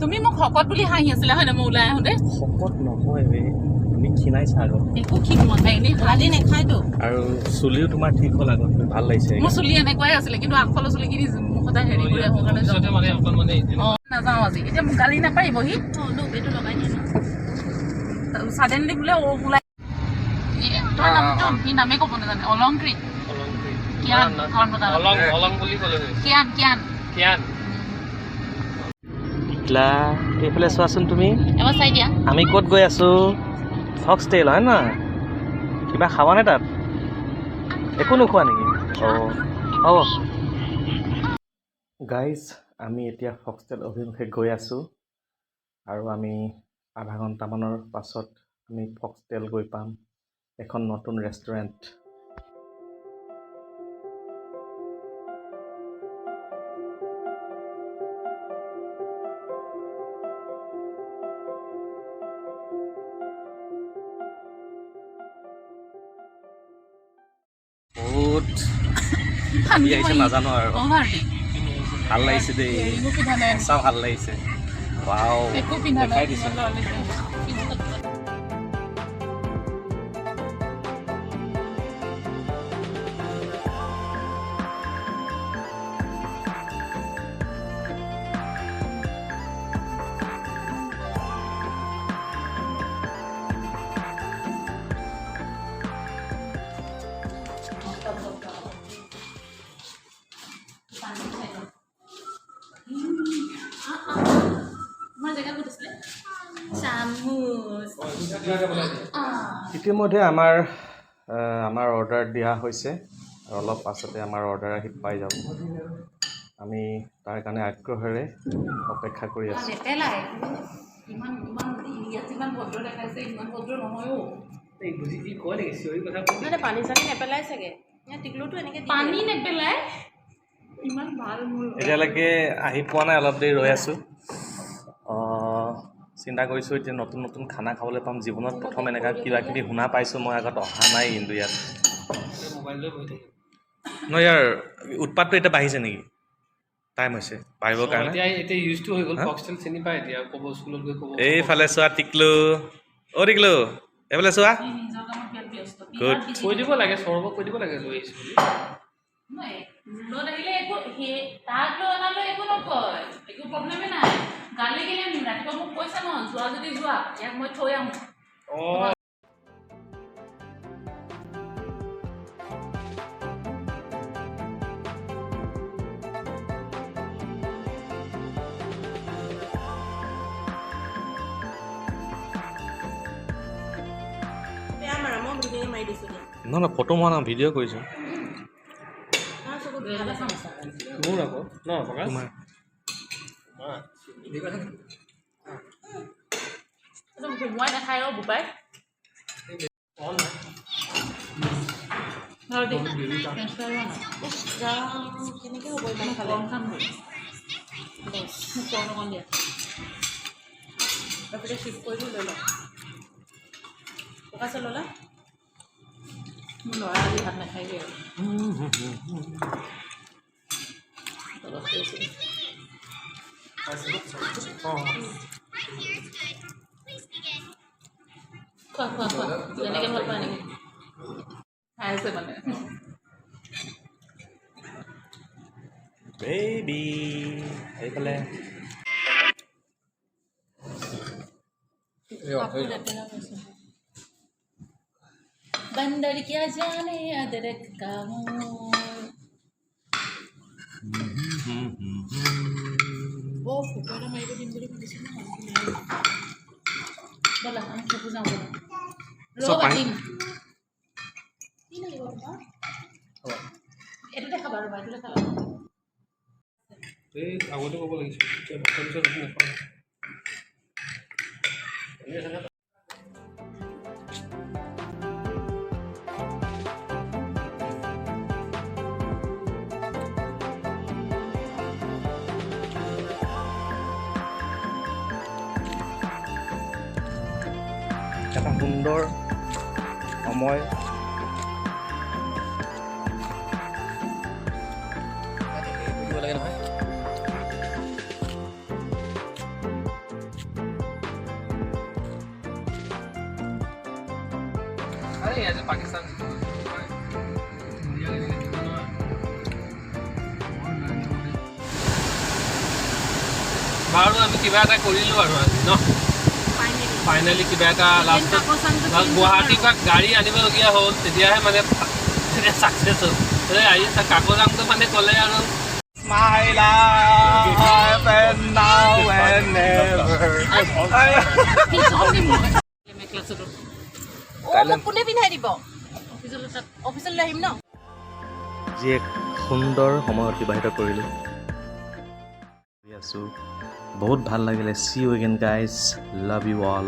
তুমি মোক শকত বুলি হাঁহি আছিলা হয় না মই ওলাই আহোঁতে শকত নহয় তুমি ক্ষীণাইছা আগত একো ক্ষীণ হোৱা নাই এনেই ভাজি নাখায়তো আৰু চুলিও তোমাৰ ঠিক হ'ল আগত ভাল লাগিছে মোৰ চুলি এনেকুৱাই আছিলে কিন্তু আগফালৰ চুলিখিনি মুখতে হেৰি কৰি আহোঁ কাৰণে নাযাওঁ আজি এতিয়া মোক গালি নাপাৰিবহি এইটো লগাই চাডেনলি বোলে ওলাই সি নামে ক'ব নাজানে অলংকৃত কিয়ান কিয়ান এইফালে চোৱাচোন তুমি এবাৰ চাই দিয়া আমি ক'ত গৈ আছো ফক্সটেল হয় নহয় কিবা খাবানে তাত একো নোখোৱা নেকি হ'ব গাইজ আমি এতিয়া ফক্সটেল অভিমুখে গৈ আছোঁ আৰু আমি আধা ঘণ্টামানৰ পাছত আমি ফক্সটেল গৈ পাম এখন নতুন ৰেষ্টুৰেণ্ট বহুত আহিছে নাজানো আৰু ভাল লাগিছে দেই সঁচা ভাল লাগিছে দেখাই দিছে ইতিমধ্যে আমাৰ অৰ্ডাৰ দিয়া হৈছে আৰু অলপ পাছতে আমাৰ অৰ্ডাৰ আহি পাই যাব আমি তাৰ কাৰণে আগ্ৰহেৰে অপেক্ষা কৰি আছোঁ পানী চানী নেপেলাই চাগে পানী নেপেলাই ইমান ভাল এতিয়ালৈকে আহি পোৱা নাই অলপ দেৰি ৰৈ আছোঁ চিন্তা কৰিছোঁ এতিয়া নতুন নতুন খানা খাবলৈ পাম জীৱনত প্ৰথম এনেকুৱা কিবা কিবি শুনা পাইছোঁ মই আগত অহা নাই কিন্তু ইয়াত নহয় ইয়াৰ উৎপাতটো এতিয়া বাঢ়িছে নেকি টাইম হৈছে পাৰিবৰ কাৰণে এইফালে চোৱা টিকলু টিকলু এইফালে চোৱা গুড কৈ দিব লাগে সৌৰভক কৈ দিব লাগে লৈ আহিছোঁ গালি কেনে ৰাতিপুৱা মোক কৈছা ন যোৱা যদি যোৱা ইয়াক মই থৈ আহোঁ নহয় ফটো মৰা নাই ভিডিঅ' কৰিছোঁ মোৰ আকৌ ন তোমাৰ মই নাখায় অ বোপাই কেনেকৈ হ'ব ইমান খালে খাম মোক কৰ্ণ অকণ দিয়া তাৰপিছত শ্বিফ্ট কৰি লৈ লওঁ পকা ল'লা মোৰ ল'ৰা আজি ভাত নাখায়গৈ আৰু খোৱা যেনেকৈ ভাল পায় নেকি খাই আছে মানে বেবি এইফালে बंदर क्या जाने अदरक का वो फोटो ना मेरे दिन बड़ी खुशी ना बोला हम फोटो जाओ रो बातिम तीन ले बाबा एटू देखा बारो बाइटू देखा এই আগতে ক'ব লাগিছিল এতিয়া ভাবিছোঁ নাপাওঁ এটা সুন্দৰ সময় লাগে নহয় আৰে ইয়াতে পাকিস্তান বাৰু আমি কিবা এটা কৰিলোঁ আৰু আজি ন ফাইনেলি কিবা এটা লাষ্টত গুৱাহাটীৰ পৰা গাড়ী আনিবলগীয়া হ'ল তেতিয়াহে মানে ছাকচেছ হ'ল আহি কাকজাংটো মানে ক'লে আৰু My life and now and never. কোনে পিন্ধাই দিব অফিচলৈ আহিম ন যি এক সুন্দৰ সময় অতিবাহিত কৰিলোঁ আছোঁ বহুত ভাল লাগিলে see you again guys love you all